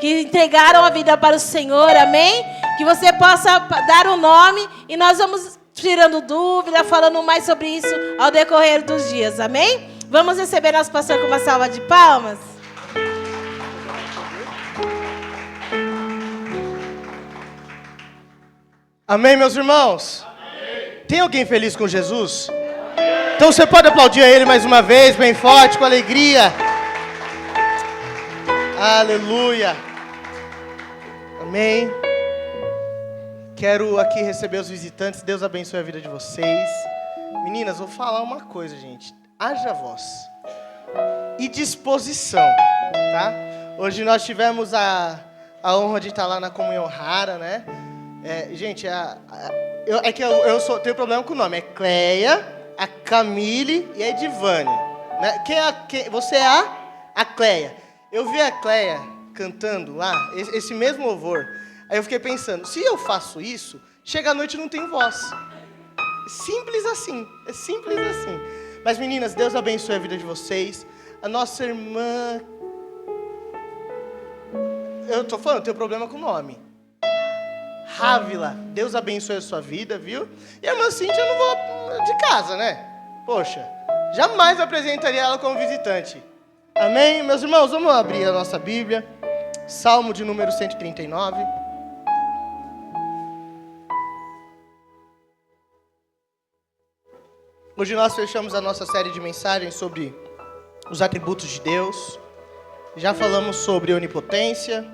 que entregaram a vida para o Senhor, amém? Que você possa dar o nome e nós vamos tirando dúvida, falando mais sobre isso ao decorrer dos dias, amém? Vamos receber nosso pastor com uma salva de palmas? Amém, meus irmãos? Amém. Tem alguém feliz com Jesus? Então você pode aplaudir a Ele mais uma vez, bem forte, com alegria. Aleluia. Amém. Quero aqui receber os visitantes. Deus abençoe a vida de vocês. Meninas, vou falar uma coisa, gente. Haja voz e disposição, tá? Hoje nós tivemos a honra de estar lá na comunhão rara, né? Gente, tenho problema com o nome. É Cleia, a Camille e a Edivane, né? Você é a Cleia. Eu vi a Cleia cantando lá, esse mesmo louvor. Aí eu fiquei pensando, se eu faço isso, chega à noite e não tenho voz. Simples assim, é simples assim. Mas meninas, Deus abençoe a vida de vocês. A nossa irmã... Eu tô falando, eu tenho problema com o nome. Rávila, Deus abençoe a sua vida, viu? E a irmã Cíntia, eu não vou de casa, né? Poxa, jamais apresentaria ela como visitante. Amém? Meus irmãos, vamos abrir a nossa Bíblia. Salmo de número 139. Hoje nós fechamos a nossa série de mensagens sobre os atributos de Deus. Já falamos sobre onipotência,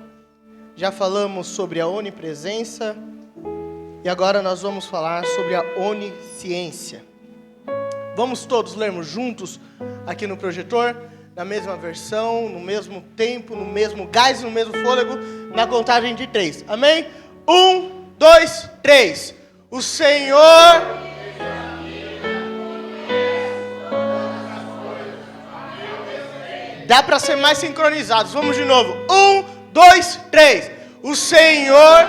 já falamos sobre a onipresença e agora nós vamos falar sobre a onisciência. Vamos todos lermos juntos aqui no projetor, na mesma versão, no mesmo tempo, no mesmo gás, no mesmo fôlego, na contagem de 3. Amém? 1, 2, 3. O Senhor... Dá para ser mais sincronizados. Vamos de novo. 1, 2, 3. O Senhor...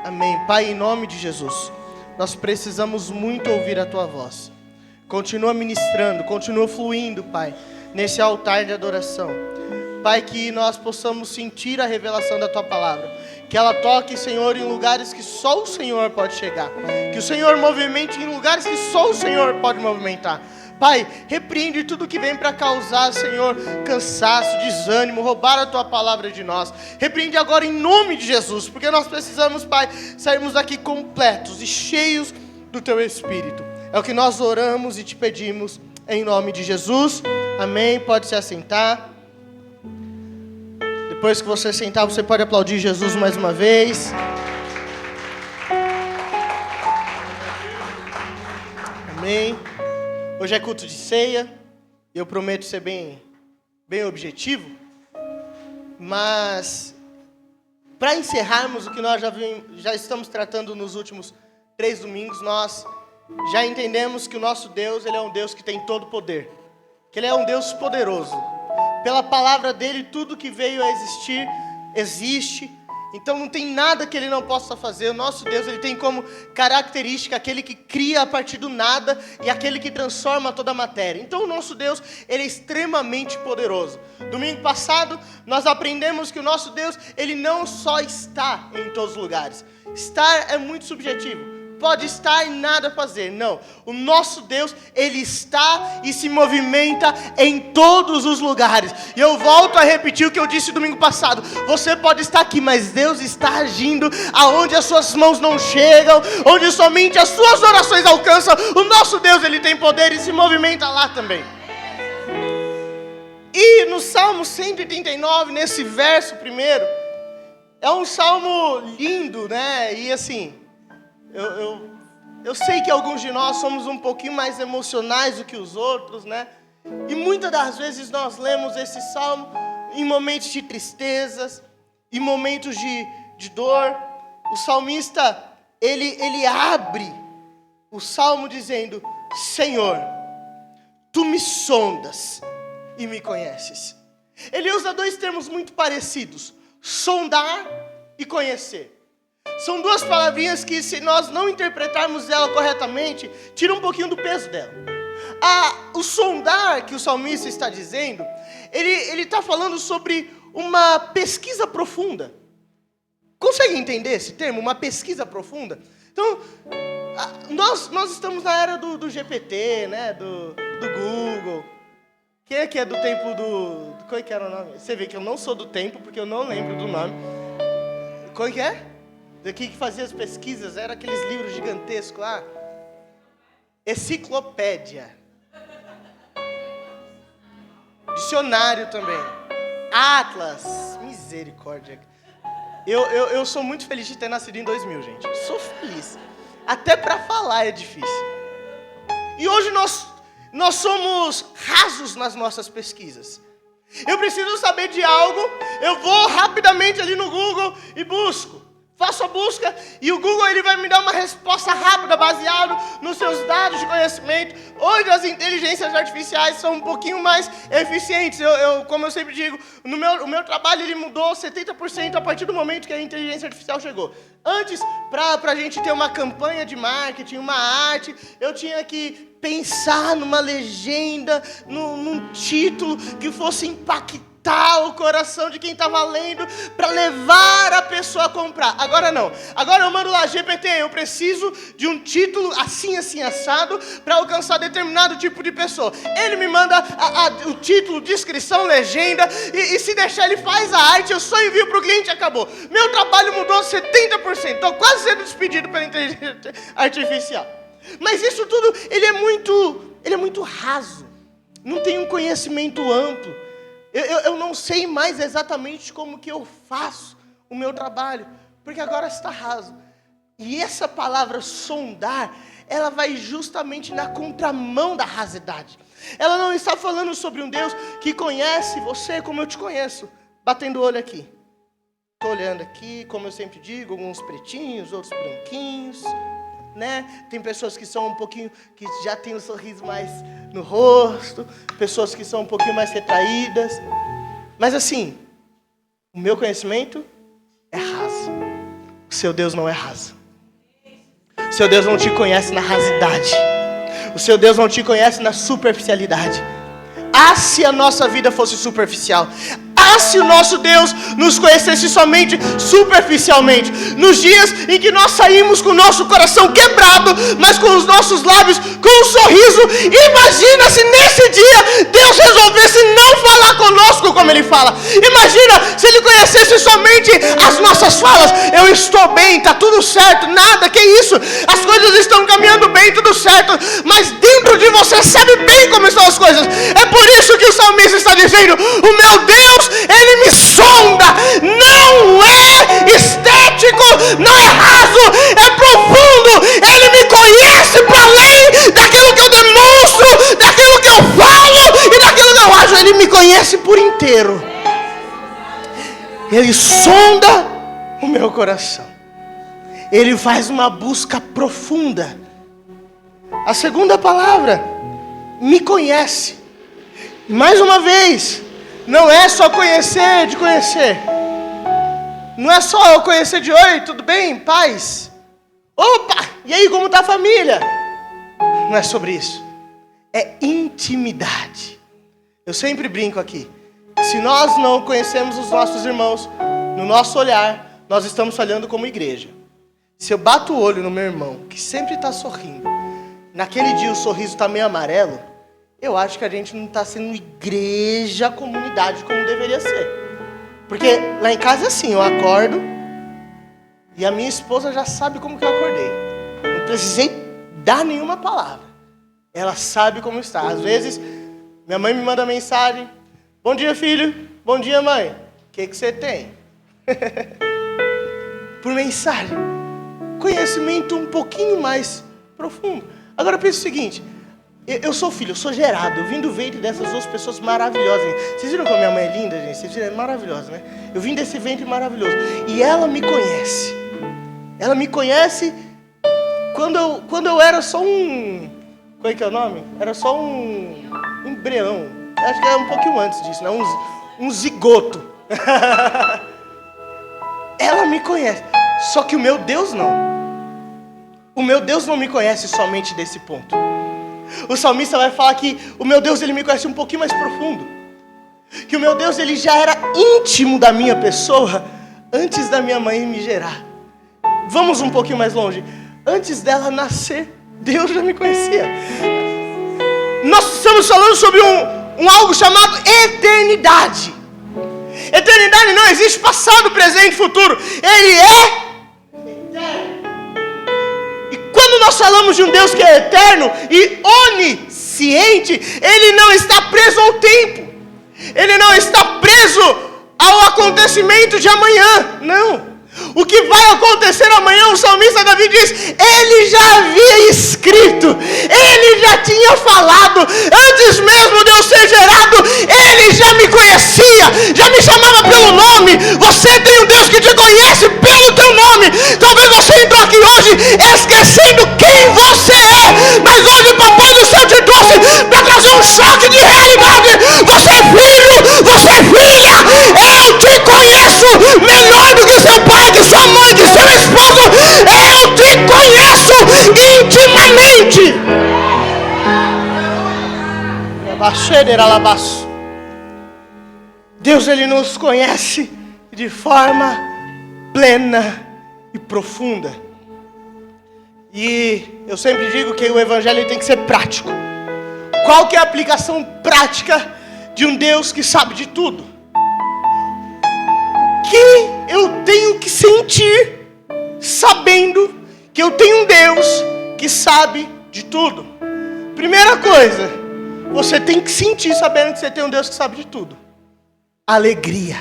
Amém. Pai, em nome de Jesus, nós precisamos muito ouvir a Tua voz. Continua ministrando, continua fluindo, Pai, nesse altar de adoração. Pai, que nós possamos sentir a revelação da Tua palavra. Que ela toque, Senhor, em lugares que só o Senhor pode chegar. Que o Senhor movimente em lugares que só o Senhor pode movimentar. Pai, repreende tudo que vem para causar, Senhor, cansaço, desânimo, roubar a Tua palavra de nós. Repreende agora em nome de Jesus, porque nós precisamos, Pai, sairmos daqui completos e cheios do Teu Espírito. É o que nós oramos e te pedimos em nome de Jesus. Amém. Pode se assentar. Depois que você sentar, você pode aplaudir Jesus mais uma vez. Amém. Hoje é culto de ceia. Eu prometo ser bem objetivo. Mas, para encerrarmos o que nós já estamos tratando nos últimos 3 domingos, nós já entendemos que o nosso Deus, Ele é um Deus que tem todo o poder. Que Ele é um Deus poderoso. Pela palavra dele, tudo que veio a existir, existe. Então não tem nada que ele não possa fazer. O nosso Deus, ele tem como característica aquele que cria a partir do nada e aquele que transforma toda a matéria. Então o nosso Deus, ele é extremamente poderoso. Domingo passado, nós aprendemos que o nosso Deus, ele não só está em todos os lugares. Estar é muito subjetivo. Pode estar e nada fazer. Não, o nosso Deus, Ele está e se movimenta em todos os lugares. E eu volto a repetir o que eu disse domingo passado. Você pode estar aqui, mas Deus está agindo aonde as suas mãos não chegam, onde somente as suas orações alcançam. O nosso Deus, Ele tem poder e se movimenta lá também. E no Salmo 139, nesse verso primeiro, é um salmo lindo, né? E assim... Eu sei que alguns de nós somos um pouquinho mais emocionais do que os outros, né? E muitas das vezes nós lemos esse salmo em momentos de tristezas, em momentos de dor. O salmista, ele abre o salmo dizendo: Senhor, Tu me sondas e me conheces. Ele usa 2 termos muito parecidos: sondar e conhecer. São 2 palavrinhas que, se nós não interpretarmos ela corretamente, tira um pouquinho do peso dela. o sondar que o salmista está dizendo, ele está falando sobre uma pesquisa profunda. Consegue entender esse termo? Uma pesquisa profunda? Então, nós estamos na era do GPT, né? Do Google. Quem é que é do tempo do... Qual é que era o nome? Você vê que eu não sou do tempo, porque eu não lembro do nome. Qual é que é? Daqui que fazia as pesquisas, era aqueles livros gigantescos lá. Enciclopédia. Dicionário também. Atlas. Misericórdia. Eu sou muito feliz de ter nascido em 2000, gente. Eu sou feliz. Até para falar é difícil. E hoje nós somos rasos nas nossas pesquisas. Eu preciso saber de algo, eu vou rapidamente ali no Google e busco. Faço a busca e o Google ele vai me dar uma resposta rápida, baseado nos seus dados de conhecimento. Hoje as inteligências artificiais são um pouquinho mais eficientes. Como eu sempre digo, o meu trabalho ele mudou 70% a partir do momento que a inteligência artificial chegou. Antes, para a gente ter uma campanha de marketing, uma arte, eu tinha que pensar numa legenda, num título que fosse impactar o coração de quem estava lendo para levar a pessoa a comprar. Agora não. Agora eu mando lá, GPT, eu preciso de um título assim, assim, assado para alcançar determinado tipo de pessoa. Ele me manda o título, descrição, legenda e se deixar ele faz a arte, eu só envio para o cliente e acabou. Meu trabalho mudou 70%. Estou quase sendo despedido pela inteligência artificial. Mas isso tudo, ele é muito raso. Não tem um conhecimento amplo. Eu não sei mais exatamente como que eu faço o meu trabalho, porque agora está raso. E essa palavra sondar, ela vai justamente na contramão da rasidade. Ela não está falando sobre um Deus que conhece você como eu te conheço, batendo o olho aqui. Estou olhando aqui, como eu sempre digo, alguns pretinhos, outros branquinhos, né? Tem pessoas que são um pouquinho, que já tem um sorriso mais no rosto, pessoas que são um pouquinho mais retraídas. Mas assim, o meu conhecimento é raso. O seu Deus não é raso. O seu Deus não te conhece na rasidade. O seu Deus não te conhece na superficialidade. Ah, se a nossa vida fosse superficial. Ah, se o nosso Deus nos conhecesse somente superficialmente. Nos dias em que nós saímos com o nosso coração quebrado, mas com os nossos lábios com um sorriso. Imagina se nesse dia Deus resolvesse não falar conosco como Ele fala. Imagina se Ele conhecesse somente as nossas falas. Eu estou bem, está tudo certo, nada, que isso? As coisas estão caminhando bem, tudo certo. Mas dentro de você sabe bem como estão as coisas. É por isso que o salmista está dizendo, o meu Deus, Ele me sonda, não é estético, não é raso, é profundo. Ele me conhece para além daquilo que eu demonstro, daquilo que eu falo e daquilo que eu acho. Ele me conhece por inteiro. Ele sonda o meu coração. Ele faz uma busca profunda. A segunda palavra, me conhece. Mais uma vez, não é só conhecer de conhecer. Não é só eu conhecer de oi, tudo bem, paz? Opa, e aí, como está a família? Não é sobre isso. É intimidade. Eu sempre brinco aqui. Se nós não conhecemos os nossos irmãos, no nosso olhar, nós estamos falhando como igreja. Se eu bato o olho no meu irmão, que sempre está sorrindo, naquele dia o sorriso está meio amarelo, eu acho que a gente não está sendo igreja, comunidade, como deveria ser. Porque lá em casa é assim, eu acordo e a minha esposa já sabe como que eu acordei. Não precisei dar nenhuma palavra. Ela sabe como está. Às vezes, minha mãe me manda mensagem. Bom dia, filho. Bom dia, mãe. O que você tem? Por mensagem. Conhecimento um pouquinho mais profundo. Agora pensa o seguinte. Eu sou filho, eu sou gerado. Eu vim do ventre dessas duas pessoas maravilhosas. Vocês viram como a minha mãe é linda, gente? Vocês viram? É maravilhosa, né? Eu vim desse ventre maravilhoso. E ela me conhece. Ela me conhece quando eu era só um... Qual é que é o nome? Era só um embrião. Acho que era um pouquinho antes disso, né? Um zigoto. Ela me conhece. Só que o meu Deus não. O meu Deus não me conhece somente desse ponto. O salmista vai falar que o meu Deus, ele me conhece um pouquinho mais profundo. Que o meu Deus, ele já era íntimo da minha pessoa antes da minha mãe me gerar. Vamos um pouquinho mais longe. Antes dela nascer, Deus já me conhecia. Nós estamos falando sobre algo chamado eternidade. Eternidade não existe passado, presente e futuro. Ele é eterno. E quando nós falamos de um Deus que é eterno e onisciente, Ele não está preso ao tempo. Ele não está preso ao acontecimento de amanhã. Não. O que vai acontecer amanhã, o salmista Davi diz, ele já havia escrito, ele já tinha falado, antes mesmo de eu ser gerado, ele já me conhecia, já me chamava pelo nome. Você tem um Deus que te conhece pelo teu nome. Talvez você entrou aqui hoje esquecendo quem você é, mas hoje o Papai do Céu te trouxe para trazer um choque de realidade. Você é filho, você é filha, eu te conheço melhor do que seu pai, de sua mãe, de seu esposo. Eu te conheço intimamente. Deus, ele nos conhece de forma plena e profunda. E eu sempre digo que o evangelho tem que ser prático. Qual que é a aplicação prática de um Deus que sabe de tudo? O que eu tenho que sentir sabendo que eu tenho um Deus que sabe de tudo? Primeira coisa, você tem que sentir sabendo que você tem um Deus que sabe de tudo. Alegria.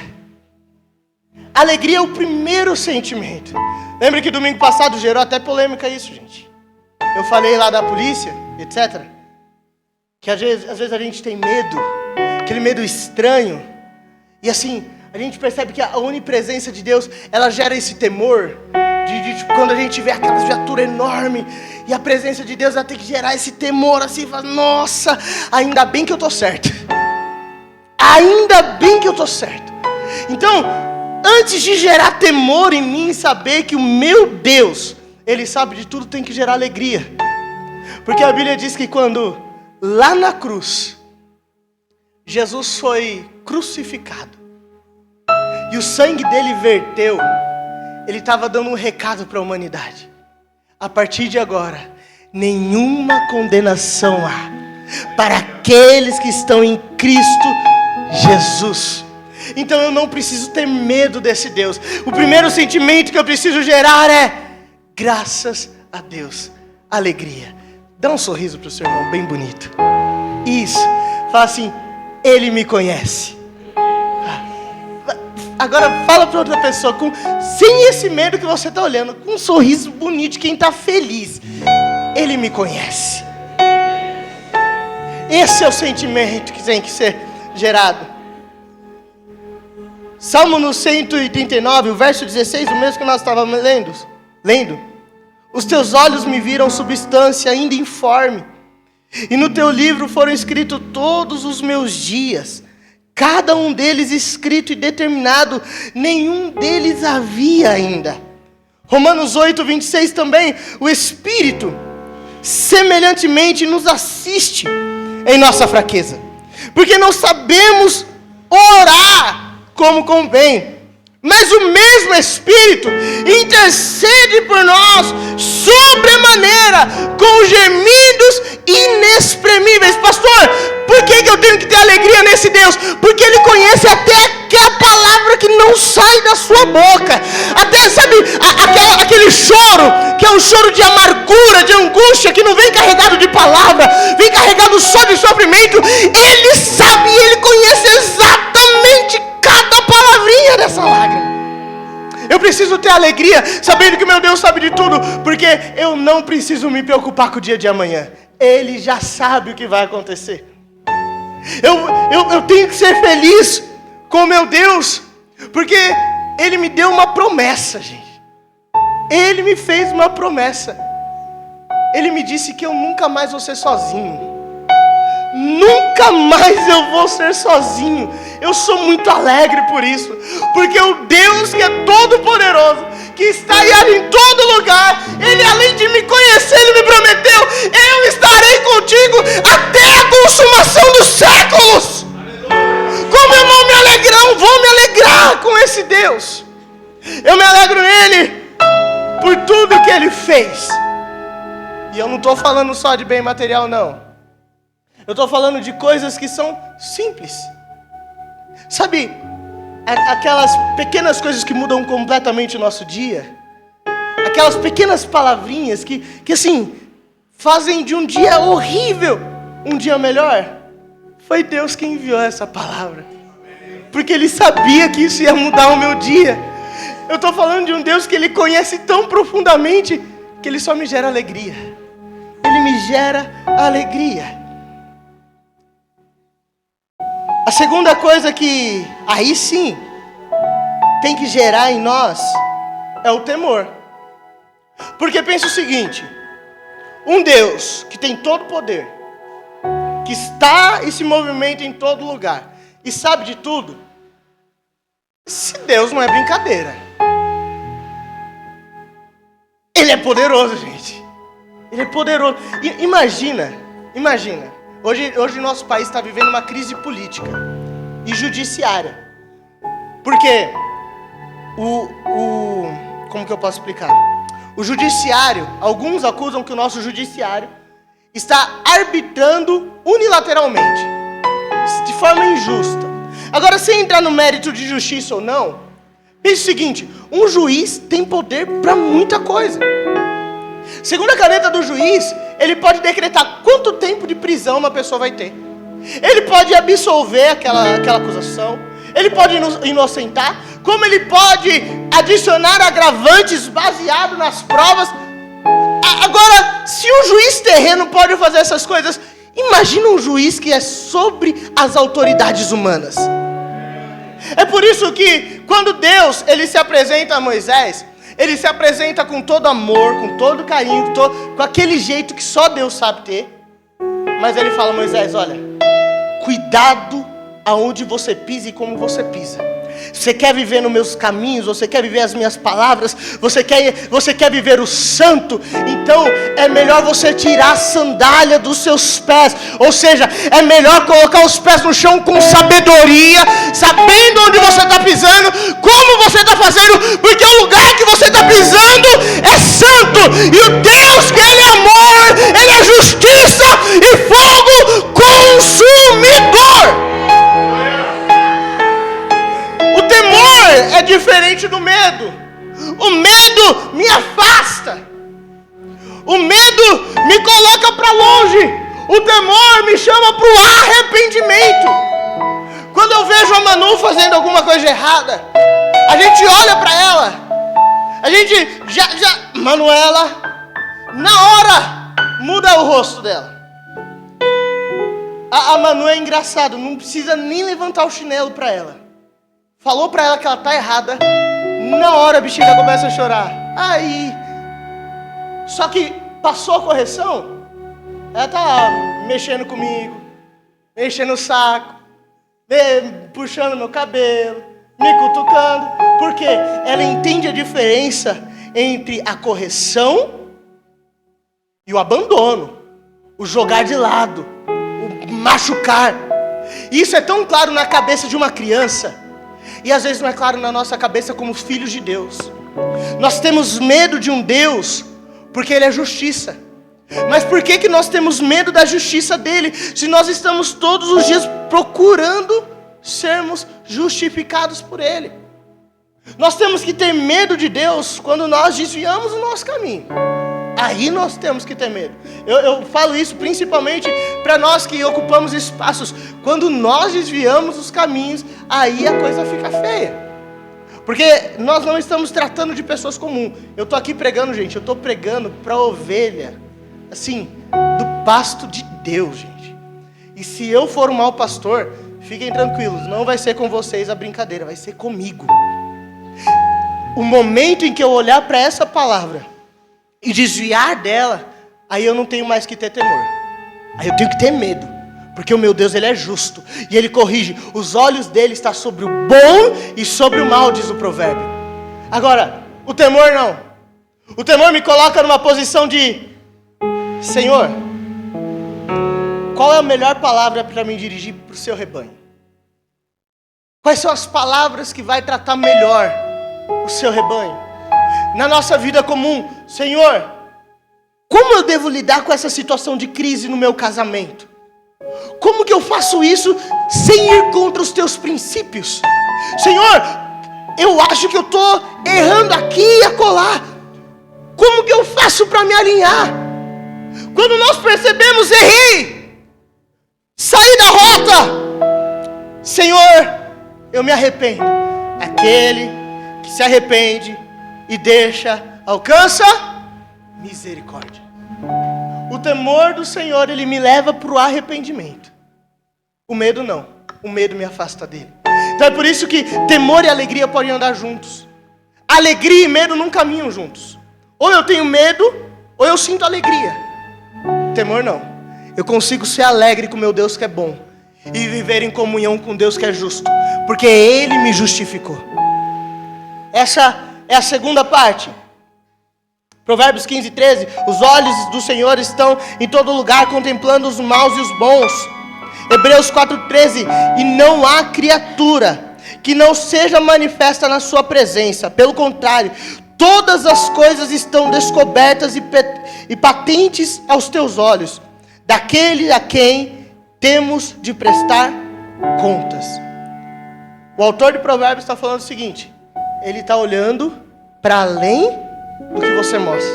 Alegria é o primeiro sentimento. Lembra que domingo passado gerou até polêmica isso, gente. Eu falei lá da polícia, etc. Que às vezes a gente tem medo, aquele medo estranho. E assim, a gente percebe que a onipresença de Deus, ela gera esse temor. De quando a gente vê aquelas viaturas enormes, e a presença de Deus, ela tem que gerar esse temor assim, fala, nossa, ainda bem que eu tô certo. Ainda bem que eu tô certo. Então, antes de gerar temor em mim, saber que o meu Deus, Ele sabe de tudo, tem que gerar alegria. Porque a Bíblia diz que quando lá na cruz, Jesus foi crucificado, e o sangue dele verteu, ele estava dando um recado para a humanidade. A partir de agora, nenhuma condenação há para aqueles que estão em Cristo Jesus. Então eu não preciso ter medo desse Deus. O primeiro sentimento que eu preciso gerar é graças a Deus, alegria. Dá um sorriso para o seu irmão, bem bonito. Isso, fala assim, Ele me conhece. Agora fala para outra pessoa, sem esse medo que você está olhando, com um sorriso bonito de quem está feliz. Ele me conhece. Esse é o sentimento que tem que ser gerado. Salmo no 139, o verso 16, o mesmo que nós estávamos lendo. Os teus olhos me viram substância ainda informe, e no teu livro foram escritos todos os meus dias, cada um deles escrito e determinado, nenhum deles havia ainda. Romanos 8, 26 também, o Espírito semelhantemente nos assiste em nossa fraqueza, porque não sabemos orar como convém, mas o mesmo Espírito intercede por nós sobremaneira, com gemidos inexprimíveis. Pastor, por que eu tenho que ter alegria nesse Deus? Porque Ele conhece até aquela palavra que não sai da sua boca. Até, sabe, aquele choro, que é um choro de amargura, de angústia, que não vem carregado de palavra, vem carregado só de sofrimento. Ele sabe e Ele conhece exatamente cada palavrinha dessa lágrima. Eu preciso ter alegria, sabendo que meu Deus sabe de tudo, porque eu não preciso me preocupar com o dia de amanhã. Ele já sabe o que vai acontecer. Eu tenho que ser feliz com o meu Deus, porque Ele me deu uma promessa, gente. Ele me fez uma promessa. Ele me disse que eu nunca mais vou ser sozinho. Nunca mais eu vou ser sozinho. Eu sou muito alegre por isso, porque o Deus que é todo poderoso, que está aí em todo lugar. Ele, além de me conhecer, Ele me prometeu: eu estarei contigo até a consumação dos séculos. Como eu não me alegrar, eu vou me alegrar com esse Deus. Eu me alegro nele por tudo que Ele fez. E eu não estou falando só de bem material, não. Eu estou falando de coisas que são simples. Sabe, aquelas pequenas coisas que mudam completamente o nosso dia. Aquelas pequenas palavrinhas que assim, fazem de um dia horrível um dia melhor. Foi Deus quem enviou essa palavra. Porque Ele sabia que isso ia mudar o meu dia. Eu estou falando de um Deus que Ele conhece tão profundamente que Ele só me gera alegria. Ele me gera alegria. A segunda coisa que, aí sim, tem que gerar em nós é o temor. Porque pensa o seguinte: um Deus que tem todo poder, que está e se movimenta em todo lugar, e sabe de tudo, esse Deus não é brincadeira. Ele é poderoso, gente. Ele é poderoso. Imagina. Hoje nosso país está vivendo uma crise política e judiciária. Porque como que eu posso explicar? O judiciário, alguns acusam que o nosso judiciário está arbitrando unilateralmente, de forma injusta. Agora, sem entrar no mérito de justiça ou não, pense o seguinte: um juiz tem poder para muita coisa. Segundo a caneta do juiz, ele pode decretar quanto tempo de prisão uma pessoa vai ter. Ele pode absolver aquela acusação. Ele pode inocentar. Como ele pode adicionar agravantes baseado nas provas. Agora, se um juiz terreno pode fazer essas coisas, imagina um juiz que é sobre as autoridades humanas. É por isso que quando Deus ele se apresenta a Moisés, Ele se apresenta com todo amor, com todo carinho, com aquele jeito que só Deus sabe ter. Mas Ele fala: Moisés, olha, cuidado aonde você pisa e como você pisa. Você quer viver nos meus caminhos, você quer viver as minhas palavras, você quer viver o santo, então é melhor você tirar a sandália dos seus pés. Ou seja, é melhor colocar os pés no chão com sabedoria, sabendo onde você está pisando, como você está fazendo, porque o lugar que você está pisando é santo, e o Deus que Ele é amor, Ele é justiça e fogo consumidor. O temor é diferente do medo. O medo me afasta. O medo me coloca para longe. O temor me chama para o arrependimento. Quando eu vejo a Manu fazendo alguma coisa errada, a gente olha para ela. A gente Manuela, na hora, muda o rosto dela. A Manu é engraçado, não precisa nem levantar o chinelo para ela. Falou pra ela que ela tá errada, na hora a bichinha começa a chorar. Aí, só que passou a correção, ela tá lá mexendo comigo, enchendo o saco, puxando meu cabelo, me cutucando, porque ela entende a diferença entre a correção e o abandono, o jogar de lado, o machucar. Isso é tão claro na cabeça de uma criança. E às vezes não é claro na nossa cabeça como filhos de Deus. Nós temos medo de um Deus porque Ele é justiça. Mas por que nós temos medo da justiça dEle, se nós estamos todos os dias procurando sermos justificados por Ele? Nós temos que ter medo de Deus quando nós desviamos o nosso caminho. Aí nós temos que ter medo. Eu falo isso principalmente para nós que ocupamos espaços. Quando nós desviamos os caminhos, aí a coisa fica feia. Porque nós não estamos tratando de pessoas comuns. Eu estou aqui pregando, gente. Eu estou pregando para ovelha, assim, do pasto de Deus, gente. E se eu for um mau pastor, fiquem tranquilos. Não vai ser com vocês a brincadeira, vai ser comigo. O momento em que eu olhar para essa palavra e desviar dela, aí eu não tenho mais que ter temor. Aí eu tenho que ter medo. Porque o meu Deus, Ele é justo. E Ele corrige. Os olhos dEle estão sobre o bom e sobre o mal, diz o provérbio. Agora, O temor não. O temor me coloca numa posição de: Senhor, qual é a melhor palavra para me dirigir para o seu rebanho? Quais são as palavras que vai tratar melhor o seu rebanho? Na nossa vida comum, Senhor, como eu devo lidar com essa situação de crise no meu casamento? Como que eu faço isso sem ir contra os teus princípios? Senhor, eu acho que eu estou errando aqui e acolá. Como que eu faço para me alinhar? Quando nós percebemos, errei, saí da rota, Senhor, eu me arrependo. Aquele que se arrepende e deixa, alcança misericórdia. O temor do Senhor, ele me leva para o arrependimento. O medo não. O medo me afasta dele. Então é por isso que temor e alegria podem andar juntos. Alegria e medo não caminham juntos. Ou eu tenho medo, ou eu sinto alegria. Temor não. Eu consigo ser alegre com meu Deus que é bom e viver em comunhão com Deus que é justo, porque Ele me justificou. Essa é a segunda parte. Provérbios 15, 13. Os olhos do Senhor estão em todo lugar, contemplando os maus e os bons. Hebreus 4, 13. E não há criatura que não seja manifesta na sua presença. Pelo contrário, todas as coisas estão descobertas e patentes aos teus olhos, daquele a quem temos de prestar contas. O autor de Provérbios está falando o seguinte: ele está olhando para além do que você mostra.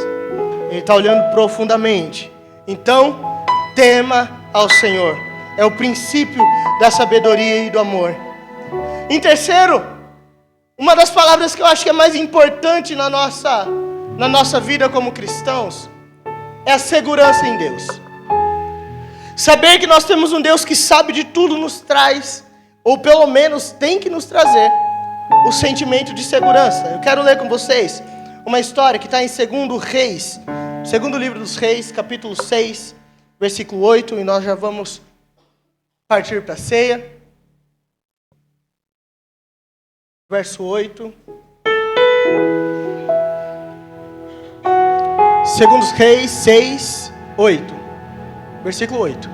Ele está olhando profundamente. Então, tema ao Senhor. É o princípio da sabedoria e do amor. Em terceiro, uma das palavras que eu acho que é mais importante na nossa vida como cristãos é a segurança em Deus. Saber que nós temos um Deus que sabe de tudo nos traz, ou pelo menos tem que nos trazer, o sentimento de segurança. Eu quero ler com vocês uma história que está em 2 Reis, segundo livro dos Reis, capítulo 6, versículo 8, e nós já vamos partir para a ceia. Verso 8. 2 Reis 6, 8. Versículo 8.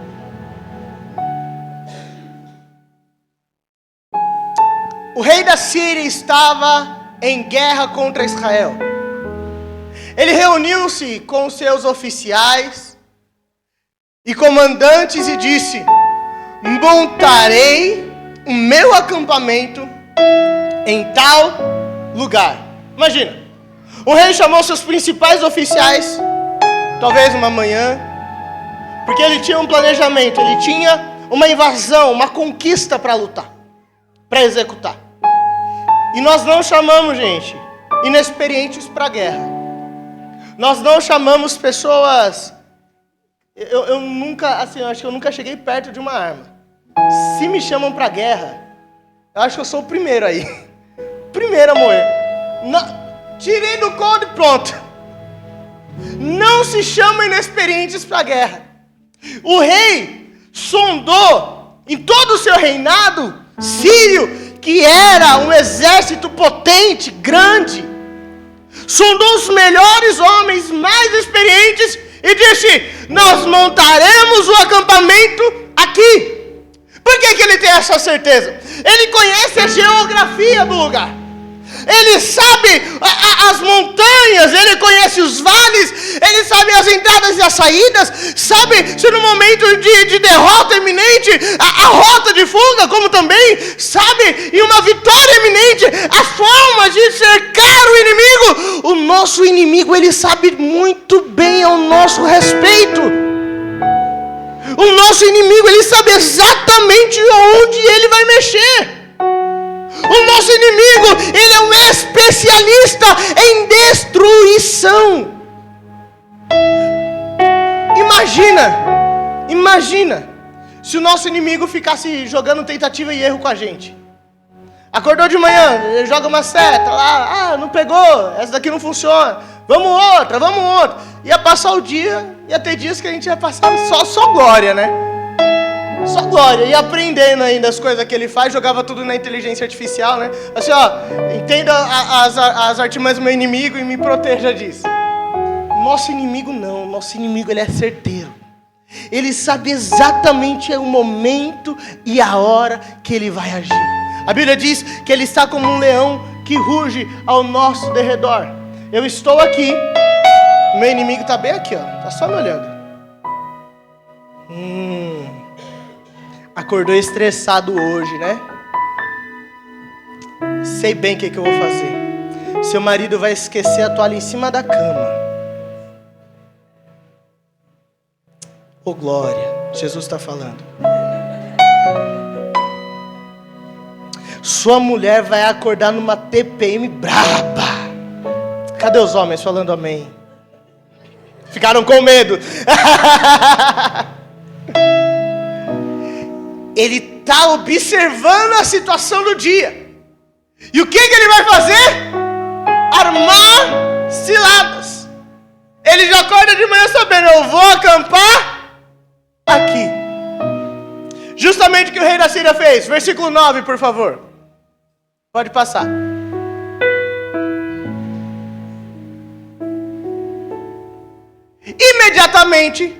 O rei da Síria estava em guerra contra Israel. Ele reuniu-se com seus oficiais e comandantes e disse: montarei o meu acampamento em tal lugar. Imagina, o rei chamou seus principais oficiais, talvez uma manhã, porque ele tinha um planejamento, ele tinha uma invasão, uma conquista para lutar, para executar. E nós não chamamos, gente, inexperientes para a guerra. Nós não chamamos pessoas... Eu nunca, assim, eu acho que eu nunca cheguei perto de uma arma. Se me chamam para a guerra, eu acho que eu sou o primeiro aí. Primeiro a morrer. Tirei do colo e pronto. Não se chama inexperientes para a guerra. O rei sondou em todo o seu reinado sírio, que era um exército potente, grande, sondou os melhores homens, mais experientes, e disse: nós montaremos o acampamento aqui. Por que ele tem essa certeza? Ele conhece a geografia do lugar. Ele sabe as montanhas, ele conhece os vales, ele sabe as entradas e as saídas, sabe se no momento de derrota iminente, a rota de fuga, como também sabe em uma vitória iminente, a forma de cercar o inimigo. O nosso inimigo, ele sabe muito bem ao nosso respeito. O nosso inimigo, ele sabe exatamente onde ele vai mexer. O nosso inimigo, ele é um especialista em destruição. Imagina se o nosso inimigo ficasse jogando tentativa e erro com a gente. Acordou de manhã, ele joga uma seta lá, não pegou, essa daqui não funciona, vamos outra. Ia passar o dia, ia ter dias que a gente ia passar só glória, né? Só glória. E aprendendo ainda as coisas que ele faz, jogava tudo na inteligência artificial, né? Assim, ó, entenda as artimanhas do meu inimigo e me proteja disso. Nosso inimigo não, nosso inimigo ele é certeiro. Ele sabe exatamente o momento e a hora que ele vai agir. A Bíblia diz que ele está como um leão que ruge ao nosso derredor. Eu estou aqui, meu inimigo está bem aqui, ó, está só me olhando. Acordou estressado hoje, né? Sei bem o que eu vou fazer. Seu marido vai esquecer a toalha em cima da cama. Oh glória, Jesus está falando. Sua mulher vai acordar numa TPM braba. Cadê os homens falando amém? Ficaram com medo. Ele está observando a situação do dia. E o que ele vai fazer? Armar ciladas. Ele já acorda de manhã sabendo, eu vou acampar aqui. Justamente o que o rei da Síria fez. Versículo 9, por favor. Pode passar. Imediatamente,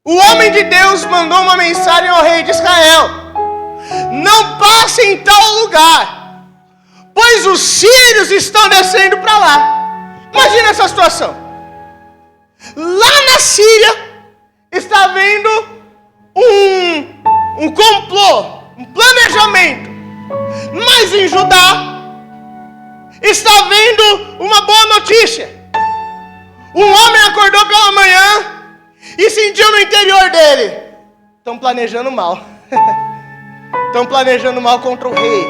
o homem de Deus mandou uma mensagem ao rei de Israel: não passe em tal lugar, pois os sírios estão descendo para lá. Imagina essa situação. Lá na Síria está havendo um complô, um planejamento. Mas em Judá está havendo uma boa notícia. Um homem acordou pela manhã e sentiu no interior dele: estão planejando mal. Estão planejando mal contra o rei.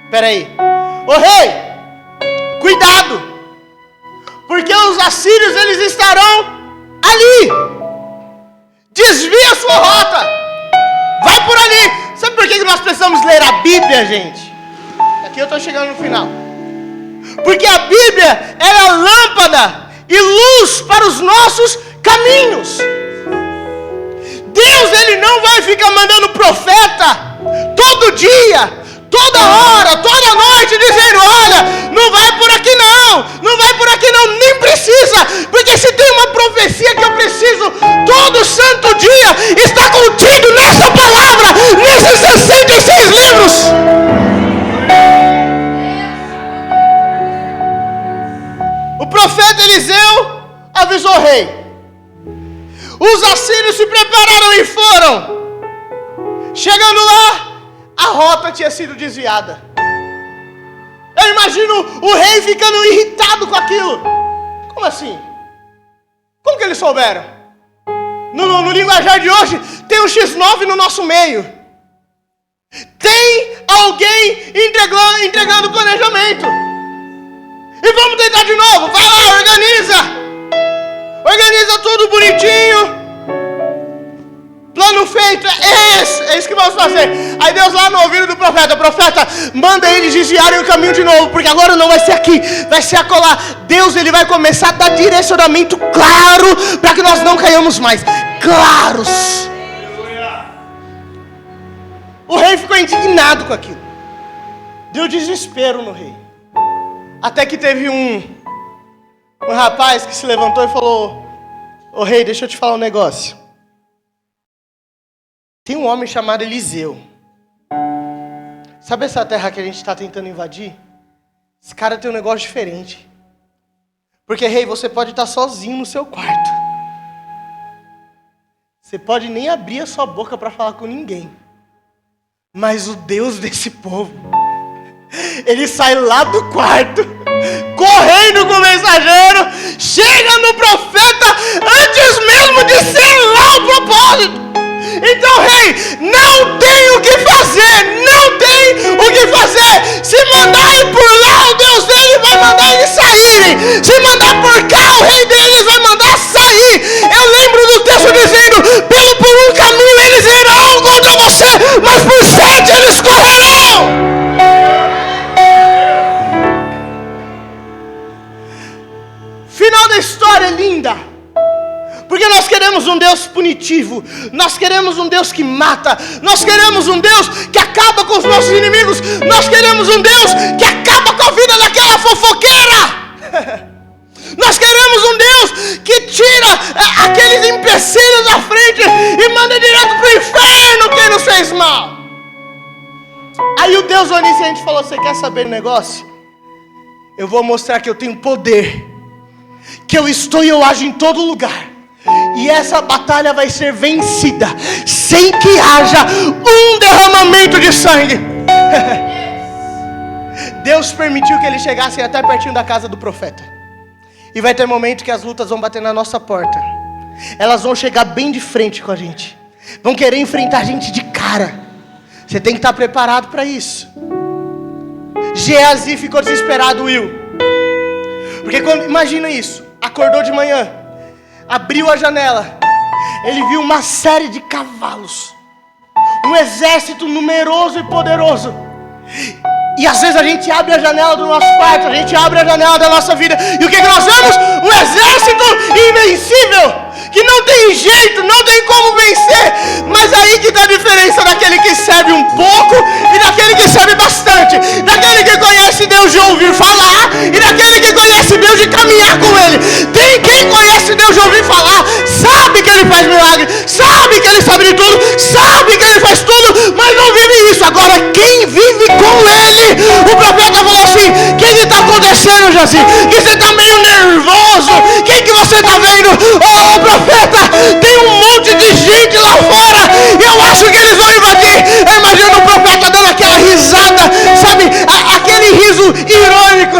Espera aí. Ô rei, cuidado, porque os assírios eles estarão ali. Desvia a sua rota. Vai por ali. Sabe por que nós precisamos ler a Bíblia, gente? Aqui eu estou chegando no final. Porque a Bíblia é a lâmpada e luz para os nossos caminhos. Deus, Ele não vai ficar mandando profeta todo dia, toda hora, toda noite, dizendo: olha, não vai por aqui não, não vai por aqui não, nem precisa, porque se tem uma profecia que eu preciso todo santo dia, está contido nessa palavra, nesses 66 livros. O profeta Eliseu avisou o rei. Os assírios se prepararam e foram. Chegando lá, a rota tinha sido desviada. Eu imagino o rei ficando irritado com aquilo. Como assim? Como que eles souberam? No linguajar de hoje, tem um X9 no nosso meio. Tem alguém entregando o planejamento. E vamos tentar de novo. Vai lá, organiza. Organiza tudo bonitinho. Plano feito, é isso que vamos fazer. Aí Deus lá no ouvido do profeta: profeta, manda eles desviarem o caminho de novo, porque agora não vai ser aqui, vai ser acolá. Deus, Ele vai começar a dar direcionamento claro, para que nós não caiamos mais. Claros. O rei ficou indignado com aquilo. Deu desespero no rei. Até que teve um rapaz que se levantou e falou: ô rei, deixa eu te falar um negócio. Tem um homem chamado Eliseu. Sabe essa terra que a gente está tentando invadir? Esse cara tem um negócio diferente. Porque, rei, você pode estar sozinho no seu quarto. Você pode nem abrir a sua boca para falar com ninguém. Mas o Deus desse povo, ele sai lá do quarto, correndo com o mensageiro, chega no profeta antes mesmo de selar o propósito. Então, rei, não tem o que fazer, não tem o que fazer. Se mandar ir por lá, o Deus dele vai mandar eles saírem. Se mandar por cá, o rei deles vai mandar sair. Eu lembro do texto dizendo: por um caminho eles irão contra você, mas por 7 eles correrão. Final da história é linda, porque nós queremos um um Deus punitivo. Nós queremos um Deus que mata. Nós queremos um Deus que acaba com os nossos inimigos. Nós queremos um Deus que acaba com a vida daquela fofoqueira. Nós queremos um Deus que tira aqueles empecilhos da frente e manda direto para o inferno quem nos fez mal. Aí o Deus onisciente falou: você quer saber o negócio? Eu vou mostrar que eu tenho poder, que eu estou e eu ajo em todo lugar. E essa batalha vai ser vencida sem que haja um derramamento de sangue. Deus permitiu que eles chegassem até pertinho da casa do profeta. E vai ter momento que as lutas vão bater na nossa porta. Elas vão chegar bem de frente com a gente. Vão querer enfrentar a gente de cara. Você tem que estar preparado para isso. Geazi ficou desesperado, Will. Porque imagina isso. Acordou de manhã, abriu a janela. Ele viu uma série de cavalos. Um exército numeroso e poderoso. E às vezes a gente abre a janela do nosso quarto, a gente abre a janela da nossa vida. E o que nós vemos? Um exército invencível. Que não tem jeito, não tem como vencer. Mas aí que está a diferença daquele que serve um pouco e daquele que serve bastante. Daquele que conhece Deus de ouvir falar e daquele que conhece Deus de caminhar com Ele. Tem quem conhece Deus de ouvir falar, sabe que Ele faz milagre, sabe que Ele sabe de tudo, sabe que Ele faz tudo, mas não vive isso. Agora quem vive com Ele, o profeta falou assim: o que está acontecendo, Jaci? Que você está meio nervoso? Quem que você está vendo? Oh, profeta, tem um monte de gente lá fora e eu acho que eles vão invadir. Eu imagino o profeta dando aquela risada, sabe, aquele riso irônico.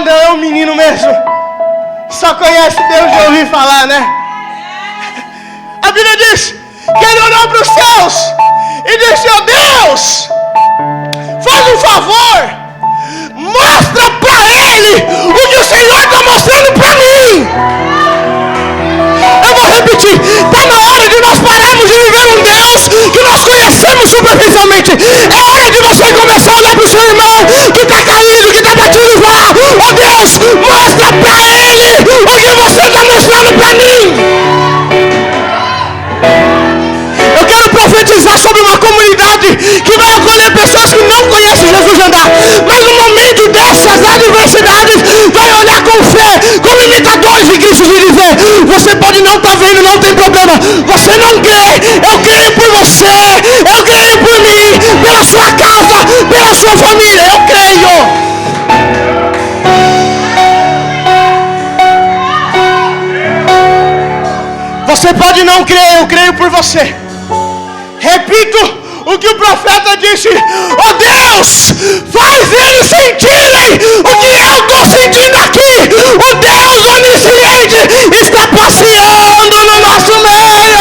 Não, é um menino mesmo, só conhece Deus de ouvir falar, né? A Bíblia diz que ele olhou para os céus e disse: ó Deus, faz um favor, mostra para ele o que o Senhor está mostrando para mim. Eu vou repetir: está na hora de nós pararmos de viver um Deus que nós conhecemos superficialmente. É hora de você começar a olhar para o seu irmão que está caído, que está batido, e falar: oh Deus, mostra para ele o que você está mostrando para mim. Eu quero profetizar sobre uma comunidade que vai acolher pessoas que não conhecem Jesus andar. Mas no momento dessas adversidades, vai olhar com fé, como imitadores de Cristo, e dizer: você pode não estar vendo, não tem problema. Você não crê, eu creio por você, eu creio por mim, pela sua casa, pela sua família, eu creio. Você pode não crer, eu creio por você. Repito o que o profeta disse: oh Deus, faz eles sentirem o que eu estou sentindo aqui. O Deus onisciente está passeando no nosso meio.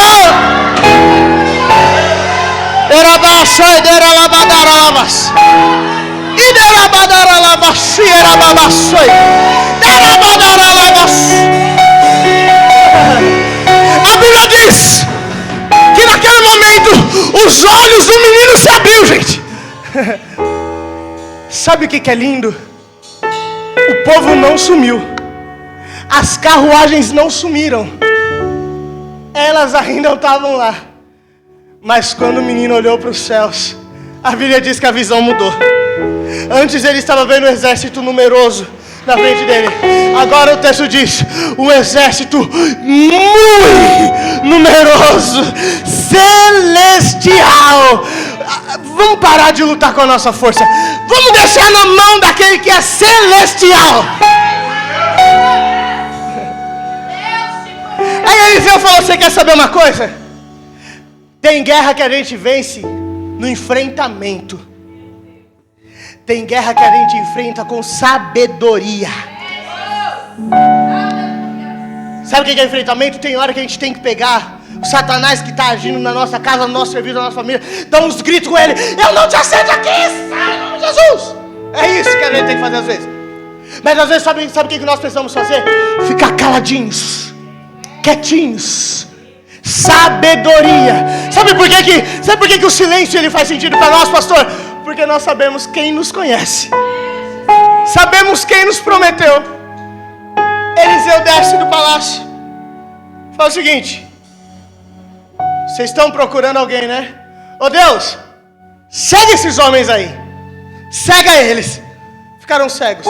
A Bíblia diz que naquele momento os olhos do menino se abriu, gente. Sabe o que é lindo? O povo não sumiu, as carruagens não sumiram, elas ainda estavam lá. Mas quando o menino olhou para os céus, a Bíblia diz que a visão mudou. Antes ele estava vendo um exército numeroso na frente dele. Agora o texto diz: um exército muito numeroso, celestial. Vamos parar de lutar com a nossa força. Vamos deixar na mão daquele que é celestial. Aí Eliseu falou: você quer saber uma coisa? Tem guerra que a gente vence no enfrentamento. Tem guerra que a gente enfrenta com sabedoria. Sabe o que é enfrentamento? Tem hora que a gente tem que pegar o Satanás que está agindo na nossa casa, no nosso serviço, na nossa família, dá uns gritos com ele: eu não te aceito aqui, sai em nome de Jesus. É isso que a gente tem que fazer às vezes. Mas às vezes sabe o que nós precisamos fazer? Ficar caladinhos, quietinhos. Sabedoria. Sabe por que o silêncio ele faz sentido para nós, pastor? Porque nós sabemos quem nos conhece. Sabemos quem nos prometeu. Eliseu desce do palácio. Fala o seguinte: vocês estão procurando alguém, né? Ô Deus, segue esses homens aí. Cega eles. Ficaram cegos.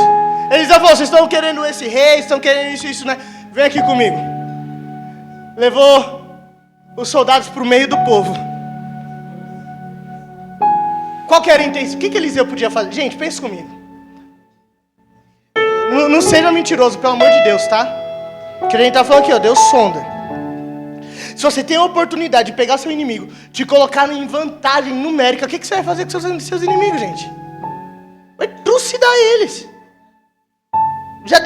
Eliseu falou: vocês estão querendo esse rei, estão querendo isso, né? Vem aqui comigo. Levou os soldados para o meio do povo. Qual que era a intenção? O que Eliseu podia fazer? Gente, pensa comigo. Não seja mentiroso, pelo amor de Deus, tá? Porque a gente tá falando aqui, ó, Deus sonda. Se você tem a oportunidade de pegar seu inimigo, de colocar em vantagem numérica, o que você vai fazer com seus inimigos, gente? Vai trucidar eles. Eu já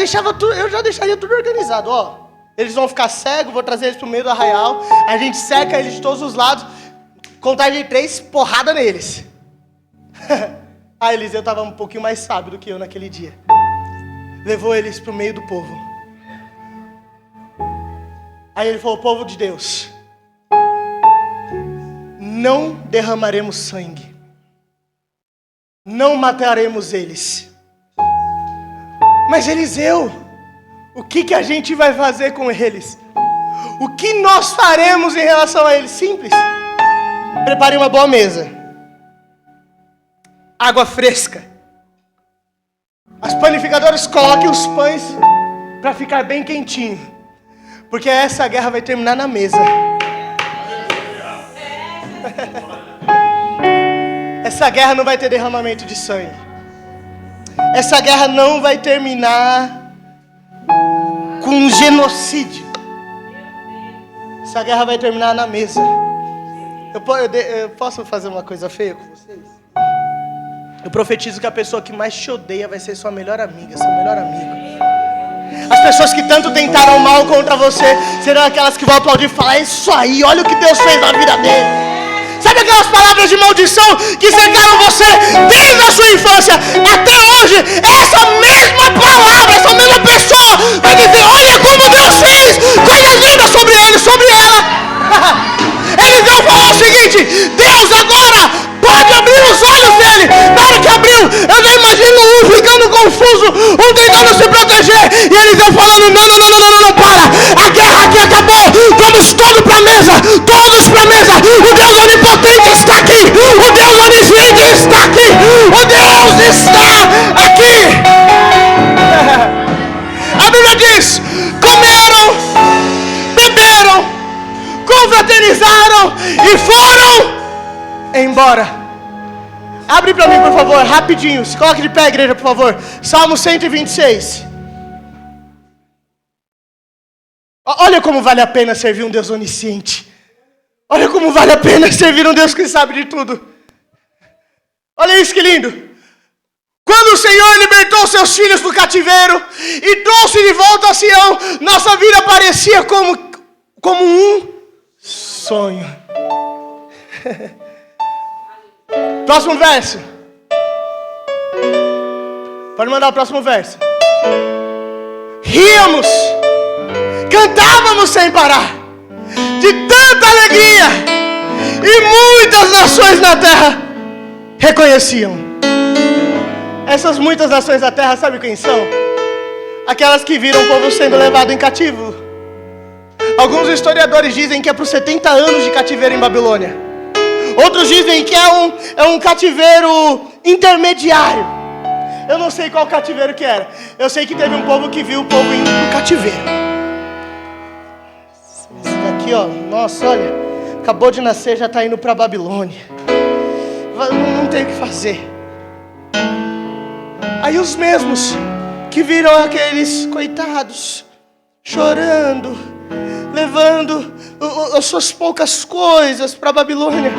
deixaria tudo organizado, ó. Eles vão ficar cegos, vou trazer eles pro meio do arraial, a gente seca eles de todos os lados, contagem de 3, porrada neles. Ah, Eliseu estava um pouquinho mais sábio do que eu naquele dia. Levou eles para o meio do povo. Aí ele falou: povo de Deus, não derramaremos sangue, não mataremos eles. Mas Eliseu, o que a gente vai fazer com eles? O que nós faremos em relação a eles? Simples. Prepare uma boa mesa, água fresca. As panificadoras coloquem os pães para ficar bem quentinho, porque essa guerra vai terminar na mesa. Essa guerra não vai ter derramamento de sangue. Essa guerra não vai terminar com um genocídio. Essa guerra vai terminar na mesa. Eu posso fazer uma coisa feia com vocês? Eu profetizo que a pessoa que mais te odeia vai ser sua melhor amiga, seu melhor amigo. As pessoas que tanto tentaram mal contra você serão aquelas que vão aplaudir e falar: é isso aí, olha o que Deus fez na vida dele. Sabe aquelas palavras de maldição que cercaram você desde a sua infância até hoje? Essa mesma palavra, essa mesma pessoa vai dizer: olha como Deus fez coisas lindas sobre ele, sobre ela. Eliseu falou o seguinte: Deus agora pode abrir os olhos dele. Na hora que abriu, eu já imagino um ficando confuso, um tentando se proteger, e Eliseu falando: não, para, a guerra aqui acabou, vamos todos para a mesa, o Deus onipotente está aqui, o Deus onisciente está aqui, o Deus está aqui. A Bíblia diz: comeram, beberam, confraternizaram e foram embora. Abre para mim, por favor, rapidinho. Se coloque de pé, igreja, por favor. Salmo 126. Olha como vale a pena servir um Deus onisciente. Olha como vale a pena servir um Deus que sabe de tudo. Olha isso que lindo. Quando o Senhor libertou seus filhos do cativeiro e trouxe de volta a Sião, nossa vida parecia como um sonho. Próximo verso. Pode mandar o próximo verso. Ríamos, cantávamos sem parar, de tanta alegria, e muitas nações na terra reconheciam. Essas muitas nações da terra, sabe quem são? Aquelas que viram o povo sendo levado em cativo. Alguns historiadores dizem que é por 70 anos de cativeiro em Babilônia. Outros dizem que é um cativeiro intermediário. Eu não sei qual cativeiro que era. Eu sei que teve um povo que viu o povo indo para o cativeiro. Esse daqui, ó, nossa, olha, acabou de nascer, já está indo para a Babilônia. Não tem o que fazer. Aí os mesmos que viram aqueles coitados chorando, levando as suas poucas coisas para a Babilônia.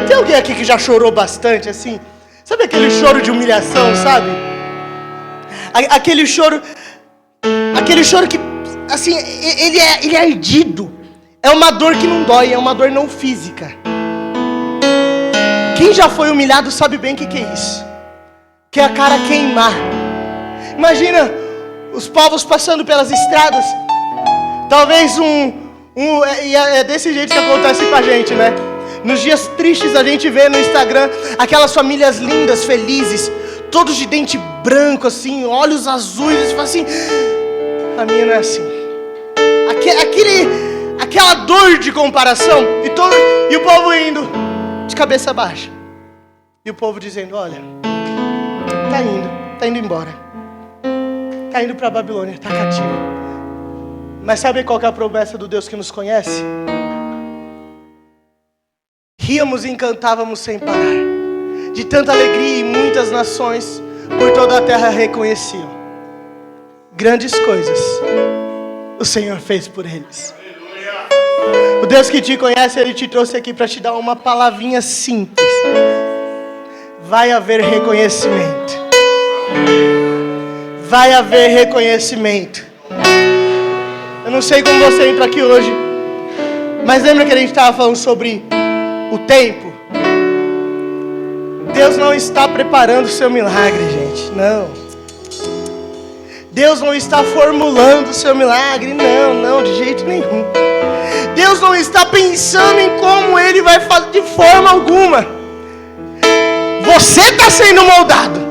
Tem alguém aqui que já chorou bastante, assim? Sabe aquele choro de humilhação, sabe? Aquele choro que, assim, ele é ardido. É uma dor que não dói, é uma dor não física. Quem já foi humilhado sabe bem o que é isso. Que é a cara queimar. Imagina os povos passando pelas estradas. Talvez é desse jeito que acontece com a gente, né? Nos dias tristes a gente vê no Instagram aquelas famílias lindas, felizes, todos de dente branco assim, olhos azuis, e fala assim, a minha não é assim. Aquela dor de comparação, e o povo indo de cabeça baixa. E o povo dizendo, olha, tá indo embora. Tá indo para a Babilônia, tá cativo. Mas sabe qual que é a promessa do Deus que nos conhece? Ríamos e encantávamos sem parar, de tanta alegria, e muitas nações por toda a terra reconheciam. Grandes coisas o Senhor fez por eles. O Deus que te conhece, Ele te trouxe aqui para te dar uma palavrinha simples. Vai haver reconhecimento. Vai haver reconhecimento. Eu não sei como você entra aqui hoje, mas lembra que a gente estava falando sobre o tempo? Deus não está preparando o seu milagre, gente. Não. Deus não está formulando o seu milagre. Não, de jeito nenhum. Deus não está pensando em como Ele vai fazer de forma alguma. Você está sendo moldado.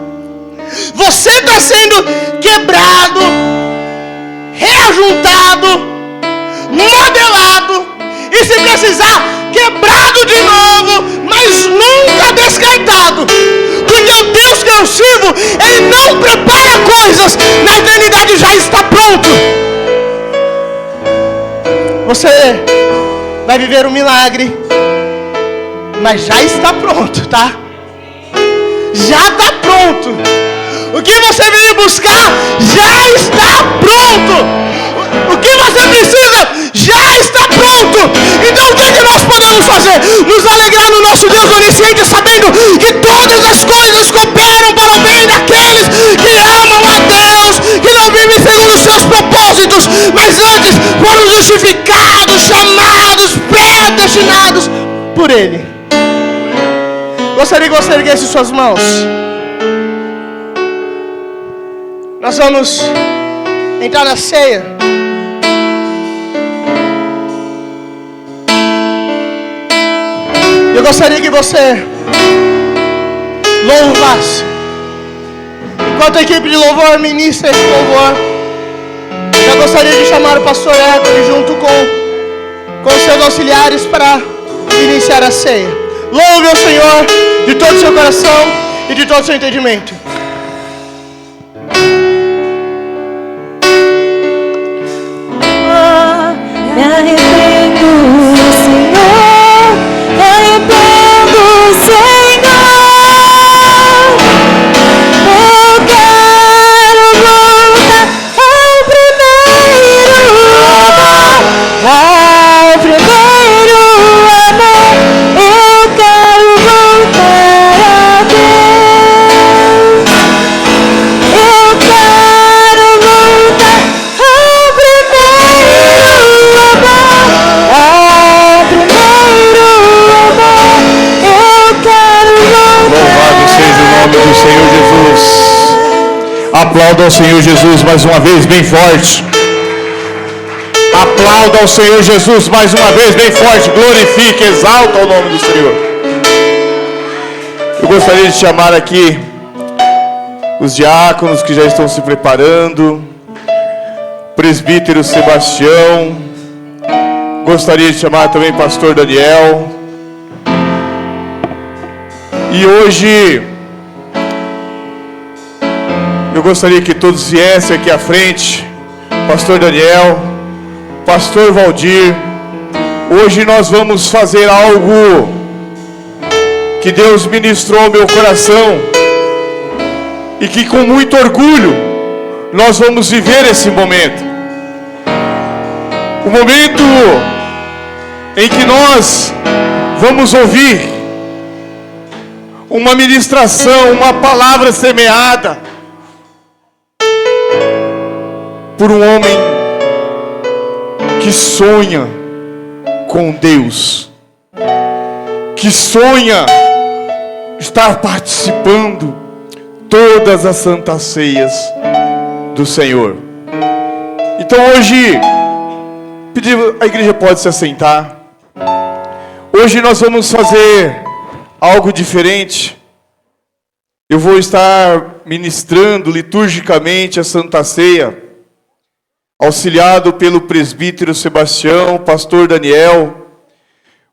Você está sendo quebrado, reajuntado, modelado, e se precisar, quebrado de novo, mas nunca descartado. Porque o Deus que eu sirvo, Ele não prepara coisas, na eternidade já está pronto. Você vai viver um milagre, mas já está pronto, tá? Já está pronto. O que você veio buscar já está pronto. O que você precisa já está pronto. Então o que nós podemos fazer? Nos alegrar no nosso Deus onisciente, sabendo que todas as coisas cooperam para o bem daqueles que amam a Deus, que não vivem segundo os seus propósitos, mas antes foram justificados, chamados, predestinados por Ele. Gostaria que você erguesse suas mãos. Nós vamos entrar na ceia. Eu gostaria que você louvasse. Enquanto a equipe de louvor ministra esse louvor, eu gostaria de chamar o pastor Hércules junto com os seus auxiliares para iniciar a ceia. Louve ao Senhor de todo o seu coração e de todo o seu entendimento. Me arrependo, Senhor, me arrependo, Senhor. Eu quero voltar ao primeiro amor, ao primeiro amor. Eu quero voltar a Deus. Eu quero voltar ao primeiro amor, ao primeiro amor. Eu quero voltar. Louvado seja o nome do Senhor Jesus. Aplauda ao Senhor Jesus mais uma vez, bem forte. Aplauda ao Senhor Jesus mais uma vez, bem forte. Glorifique, exalta o nome do Senhor. Eu gostaria de chamar aqui os diáconos que já estão se preparando. Presbítero Sebastião. Gostaria de chamar também pastor Daniel. E hoje eu gostaria que todos viessem aqui à frente. Pastor Daniel, pastor Valdir. Hoje nós vamos fazer algo que Deus ministrou ao meu coração e que com muito orgulho nós vamos viver esse momento. O momento em que nós vamos ouvir uma ministração, uma palavra semeada por um homem que sonha com Deus, que sonha estar participando todas as santas ceias do Senhor. Então hoje, a igreja pode se assentar. Hoje nós vamos fazer algo diferente. Eu vou estar ministrando liturgicamente a Santa Ceia, auxiliado pelo presbítero Sebastião, pastor Daniel.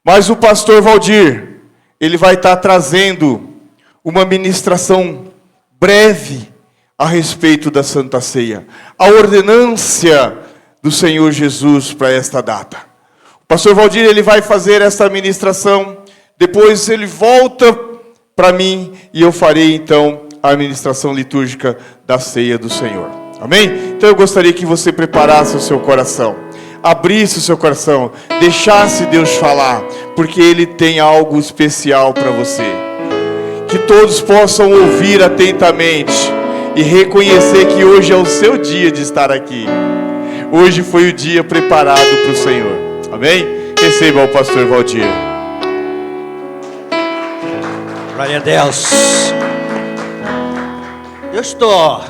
Mas o pastor Valdir, ele vai estar trazendo uma ministração breve a respeito da Santa Ceia, a ordenância do Senhor Jesus para esta data. O pastor Valdir, ele vai fazer esta ministração, depois ele volta para mim e eu farei então a ministração litúrgica da ceia do Senhor. Amém? Então eu gostaria que você preparasse o seu coração, abrisse o seu coração, deixasse Deus falar, porque Ele tem algo especial para você. Que todos possam ouvir atentamente e reconhecer que hoje é o seu dia de estar aqui. Hoje foi o dia preparado para o Senhor. Amém? Receba o pastor Valdir. Glória a Deus. Eu estou...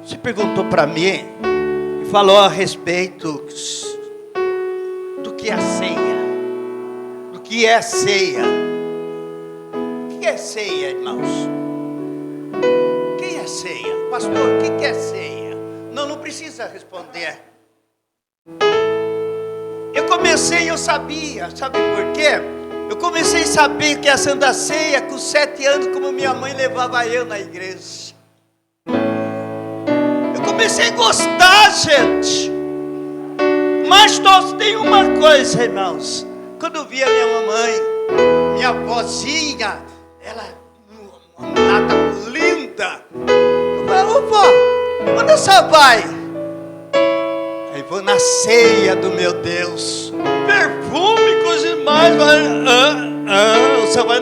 Você perguntou para mim e falou a respeito do que é a ceia. Do que é ceia. O que é ceia, irmãos? O que é ceia? Pastor, o que é ceia? Não precisa responder. Eu sabia, sabe por quê? Eu comecei a saber que a Santa Ceia com 7 anos, como minha mãe levava eu na igreja. Eu comecei a gostar, gente. Mas nós tem uma coisa, irmãos. Quando eu via minha mamãe, minha avózinha, ela, uma mulata linda. Eu falei, ô vó, onde você vai? Aí vou na ceia do meu Deus. Perfume, coisa demais. Você vai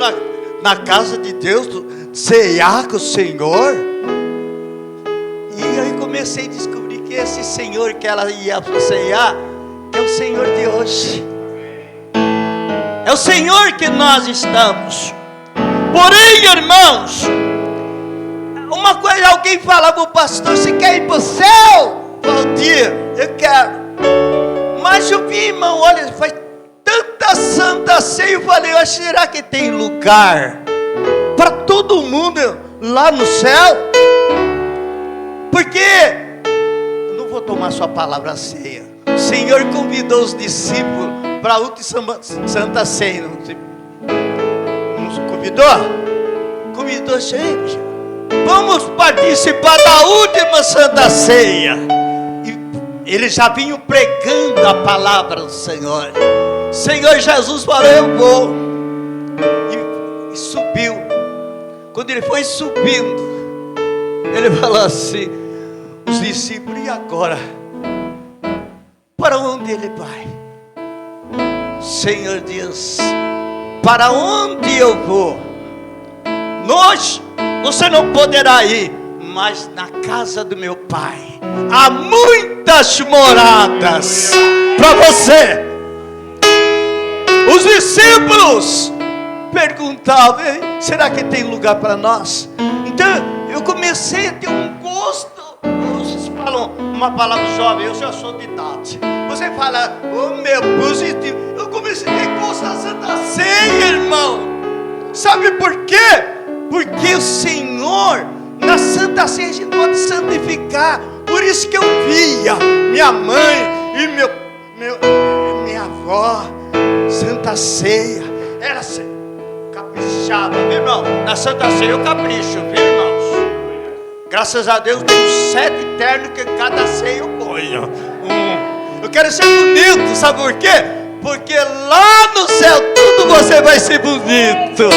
na casa de Deus ceiar com o Senhor? E aí comecei a descobrir que esse Senhor que ela ia ceiar é o Senhor de hoje. É o Senhor que nós estamos. Porém, irmãos, uma coisa, alguém falava, o pastor, você quer ir para o céu? Valdir, eu quero. Mas eu vi, irmão, olha, faz tanta Santa Ceia, eu falei, será que tem lugar para todo mundo lá no céu? Porque, eu não vou tomar sua palavra ceia. O Senhor convidou os discípulos para a última Santa Ceia. Nos convidou? Convidou, gente. Vamos participar da última Santa Ceia. Eles já vinham pregando a palavra do Senhor. Senhor Jesus falou, eu vou. E subiu. Quando ele foi subindo, ele falou assim, os discípulos, e agora? Para onde ele vai? Senhor Deus, para onde eu vou? Você não poderá ir, mas na casa do meu Pai há muitas moradas para você. Os discípulos perguntavam, será que tem lugar para nós? Então eu comecei a ter um gosto. Vocês falam uma palavra jovem, eu já sou de idade. Você fala, meu positivo. Eu comecei a ter gosto da Santa Ceia, irmão. Sabe por quê? Porque o Senhor, na Santa Ceia, a gente pode santificar. Por isso que eu via minha mãe e minha avó, Santa Ceia, era caprichava, viu, irmão? Na Santa Ceia eu capricho, viu, irmãos? Graças a Deus tem 7 ternos que cada ceia eu ponho. Eu quero ser bonito, sabe por quê? Porque lá no céu tudo você vai ser bonito.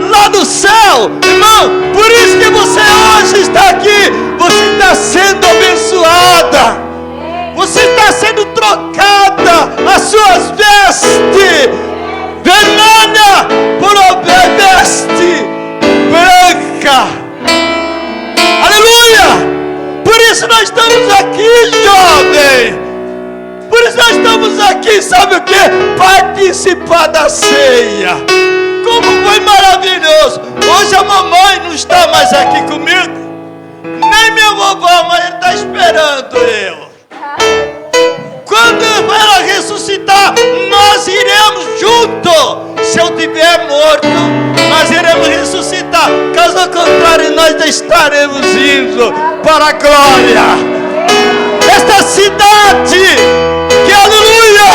Lá no céu, irmão, por isso que você hoje está aqui, você está sendo abençoada, você está sendo trocada, as suas vestes vermelha por uma veste branca, aleluia. Por isso nós estamos aqui, jovem, por isso nós estamos aqui, sabe o que? Participar da ceia. Como foi maravilhoso. Hoje a mamãe não está mais aqui comigo, Ai, meu vovô, mas ele está esperando eu. Quando ela ressuscitar, nós iremos junto. Se eu estiver morto, nós iremos ressuscitar. Caso contrário, nós estaremos indo para a glória. Esta cidade, que aleluia,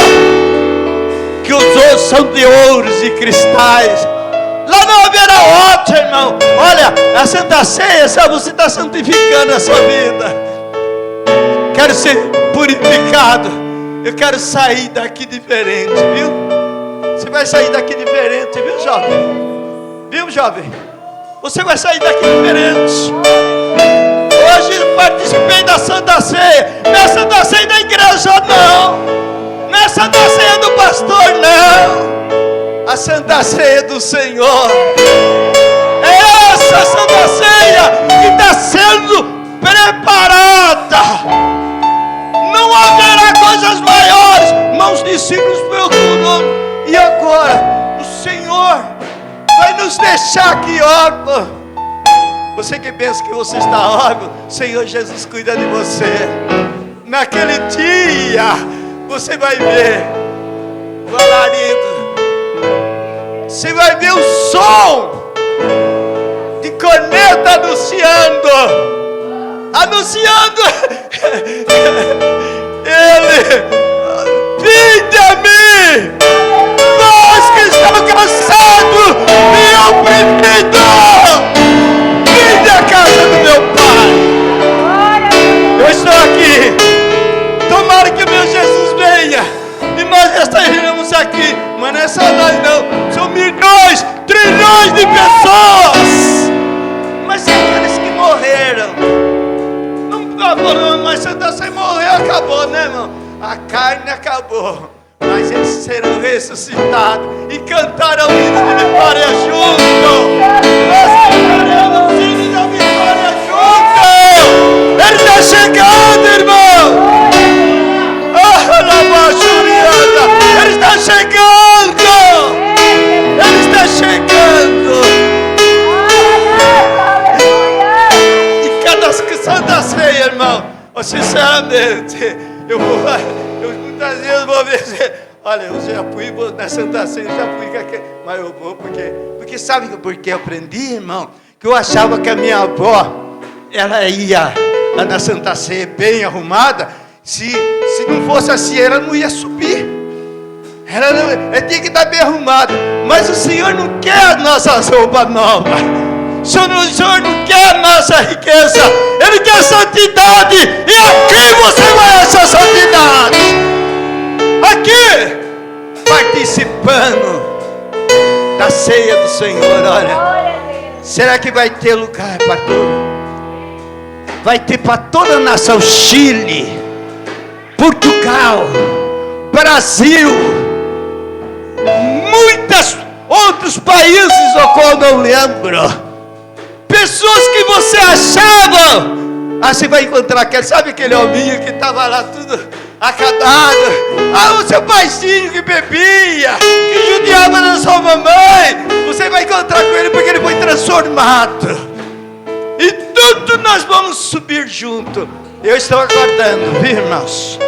que os outros são de ouros e cristais. Lá não haverá outro, irmão. Olha, a Santa Ceia, sabe, você está santificando a sua vida. Quero ser purificado. Eu quero sair daqui diferente, viu? Você vai sair daqui diferente, viu, jovem? Viu, jovem? Você vai sair daqui diferente. Hoje participei da Santa Ceia. Não é a Santa Ceia da igreja, não. Não é a Santa Ceia do pastor, não. A Santa Ceia do Senhor. É essa Santa Ceia que está sendo preparada. Não haverá coisas maiores. Mãos discípulos procuram. E agora o Senhor vai nos deixar aqui órfão. Você que pensa que você está órfão, o Senhor Jesus cuida de você. Naquele dia você vai ver o alarido. Você vai ver o som de corneta anunciando ele. Vinde a mim, nós que estamos cansados e oprimidos. Vinde à casa do meu Pai. Eu estou aqui. Tomara que meu Jesus venha e nós estaremos aqui. Mas não é só nós, não. São milhões, trilhões de pessoas. Mas são aqueles que morreram. Não, mas Santa Ceia morreu, acabou, né, irmão? A carne acabou, mas eles serão ressuscitados e cantarão o hino de vitória junto. Nós cantaremos o hino da vitória junto. Ele está chegando, irmão. Ele está chegando. Ele está chegando. E cada Santa Ceia, irmão, sinceramente, eu muitas vezes vou ver. Olha, eu já fui na Santa Ceia, já fui, mas eu vou porque sabe por que eu aprendi, irmão? Que eu achava que a minha avó, ela ia lá na Santa Ceia bem arrumada. Se não fosse assim, ela não ia subir. Ela tinha que estar bem arrumada. Mas o Senhor não quer a nossa roupa nova. O Senhor não quer a nossa riqueza. Ele quer santidade. E aqui você vai achar santidade. Aqui, participando da ceia do Senhor. Olha, será que vai ter lugar para tudo? Vai ter para toda a nação. Chile, Portugal, Brasil, muitos outros países ao qual não lembro. Pessoas que você achava. Você vai encontrar sabe aquele hominho que estava lá tudo acabado? O seu paizinho que bebia, que judiava da sua mamãe. Você vai encontrar com ele porque ele foi transformado. E tudo nós vamos subir junto. Eu estou aguardando, viu, irmãos?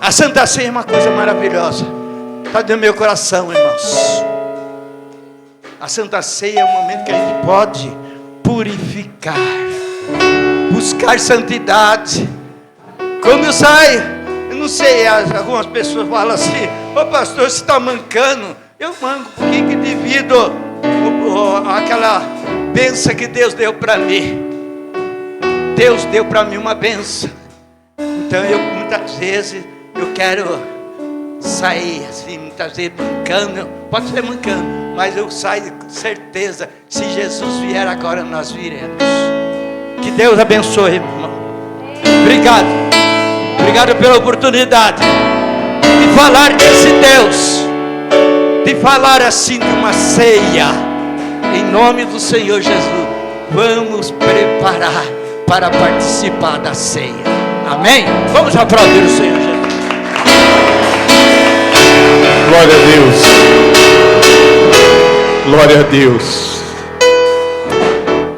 A Santa Ceia é uma coisa maravilhosa. Está dentro do meu coração, irmãos. A Santa Ceia é um momento que a gente pode purificar, buscar santidade. Quando eu saio, eu não sei, algumas pessoas falam assim: ô pastor, você está mancando. Eu manco, porque que divido aquela bênção que Deus deu para mim. Deus deu para mim uma bênção. Então muitas vezes eu quero sair assim, muitas vezes mancando. Pode ser mancando, mas eu saio com certeza. Se Jesus vier agora, nós viremos. Que Deus abençoe, irmão. Obrigado. Obrigado pela oportunidade de falar desse Deus, de falar assim de uma ceia. Em nome do Senhor Jesus, vamos preparar para participar da ceia. Amém? Vamos aplaudir o Senhor Jesus. Glória a Deus. Glória a Deus.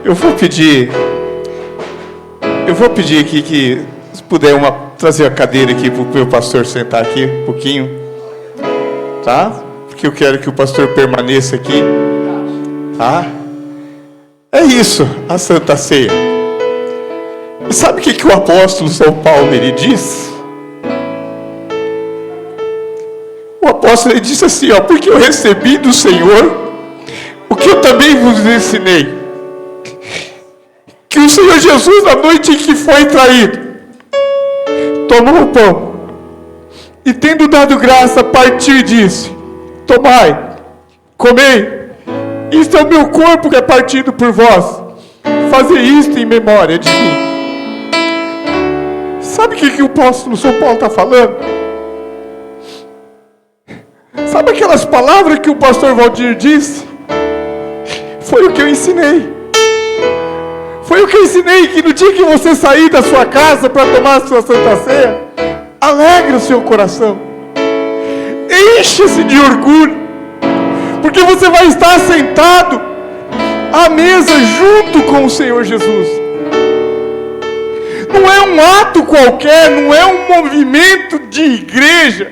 Eu vou pedir Eu vou pedir aqui que, se puder, trazer a cadeira aqui para o meu pastor sentar aqui um pouquinho. Tá? Porque eu quero que o pastor permaneça aqui. Tá? É isso, a Santa Ceia. E sabe o que o apóstolo São Paulo ele diz? O apóstolo ele disse assim, ó, porque eu recebi do Senhor o que eu também vos ensinei. Que o Senhor Jesus, na noite em que foi traído, tomou o pão e, tendo dado graça, partiu e disse: tomai, comei, isto é o meu corpo que é partido por vós, fazei isto em memória de mim. Sabe o que o apóstolo São Paulo está falando? Sabe aquelas palavras que o pastor Valdir disse? Foi o que eu ensinei. Foi o que eu ensinei, que no dia que você sair da sua casa para tomar a sua Santa Ceia, alegre o seu coração. Enche-se de orgulho, porque você vai estar sentado à mesa junto com o Senhor Jesus. Não é um ato qualquer, não é um movimento de igreja,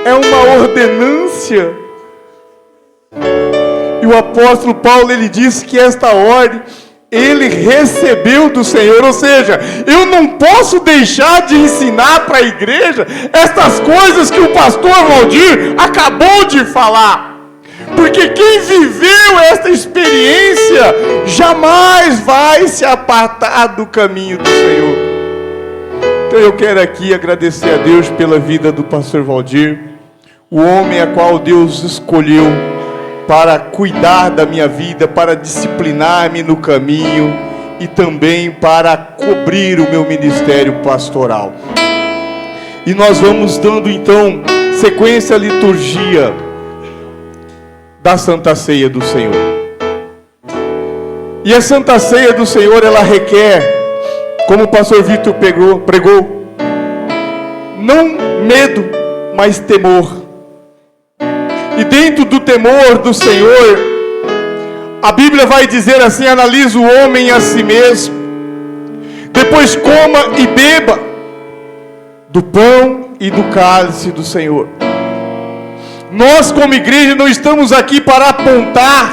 é uma ordenância. E o apóstolo Paulo, ele disse que esta ordem ele recebeu do Senhor, ou seja, eu não posso deixar de ensinar para a igreja estas coisas que o pastor Valdir acabou de falar, porque quem viveu esta experiência jamais vai se apartar do caminho do Senhor. Então eu quero aqui agradecer a Deus pela vida do pastor Valdir, o homem a qual Deus escolheu para cuidar da minha vida, para disciplinar-me no caminho e também para cobrir o meu ministério pastoral. E nós vamos dando então sequência à liturgia da Santa Ceia do Senhor. E a Santa Ceia do Senhor, ela requer, como o pastor Vitor pregou, não medo, mas temor. E dentro do temor do Senhor, a Bíblia vai dizer assim: analisa o homem a si mesmo, depois coma e beba do pão e do cálice do Senhor. Nós como igreja não estamos aqui para apontar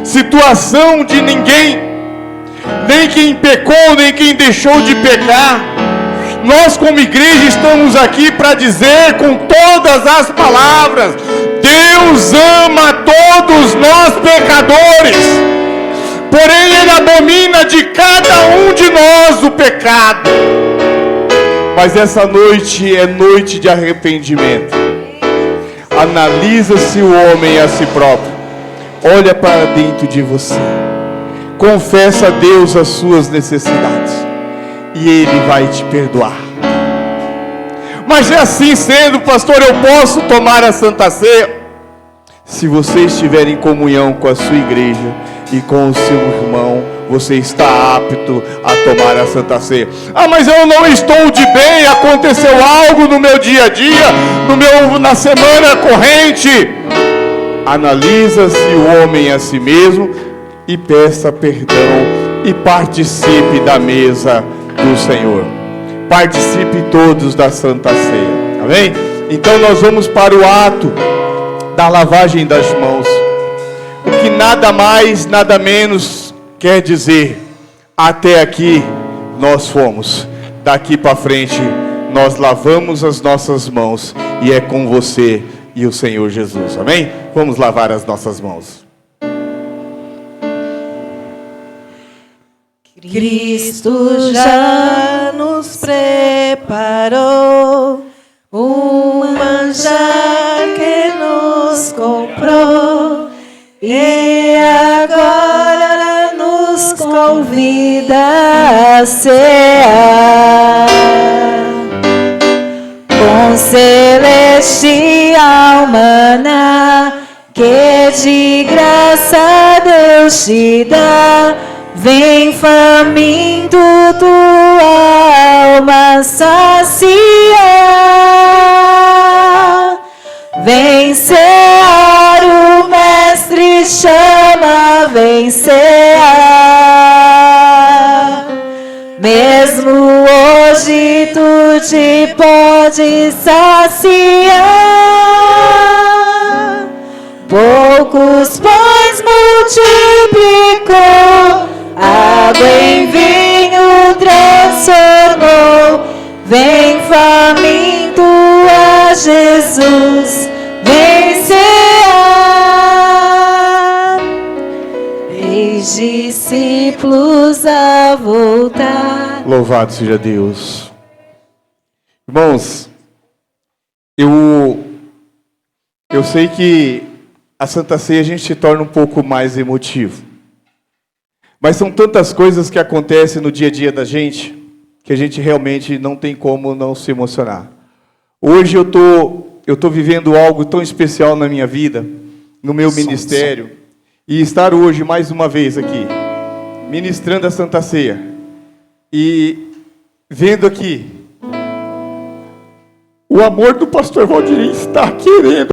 situação de ninguém, nem quem pecou, nem quem deixou de pecar. Nós como igreja estamos aqui para dizer com todas as palavras: Deus ama todos nós pecadores, porém Ele abomina de cada um de nós o pecado. Mas essa noite é noite de arrependimento. Analisa-se o homem a si próprio, olha para dentro de você, confessa a Deus as suas necessidades e Ele vai te perdoar. Mas é assim sendo, pastor, eu posso tomar a Santa Ceia? Se você estiver em comunhão com a sua igreja e com o seu irmão, você está apto a tomar a Santa Ceia. Ah, mas eu não estou de bem, aconteceu algo no meu dia a dia, na semana corrente. Analisa-se o homem a si mesmo e peça perdão e participe da mesa do Senhor. Participe todos da Santa Ceia. Amém? Então nós vamos para o ato da lavagem das mãos. O que nada mais, nada menos quer dizer: até aqui nós fomos, daqui para frente nós lavamos as nossas mãos e é com você e o Senhor Jesus. Amém? Vamos lavar as nossas mãos. Cristo já nos preparou um manjar que nos comprou e agora nos convida a cear com celestial maná que de graça Deus te dá. Vem faminto tua alma saciar. Vem cear, o mestre chama, vem cear. Mesmo hoje tu te podes saciar. Poucos pães multiplicou, água em vinho transformou. Vem faminto a Jesus, vem cear. Eis discípulos a voltar. Louvado seja Deus. Irmãos, eu sei que a Santa Ceia a gente se torna um pouco mais emotivo. Mas são tantas coisas que acontecem no dia a dia da gente, que a gente realmente não tem como não se emocionar. Hoje eu tô vivendo algo tão especial na minha vida, no meu ministério, e estar hoje mais uma vez aqui, ministrando a Santa Ceia, e vendo aqui, o amor do pastor Valdir está querendo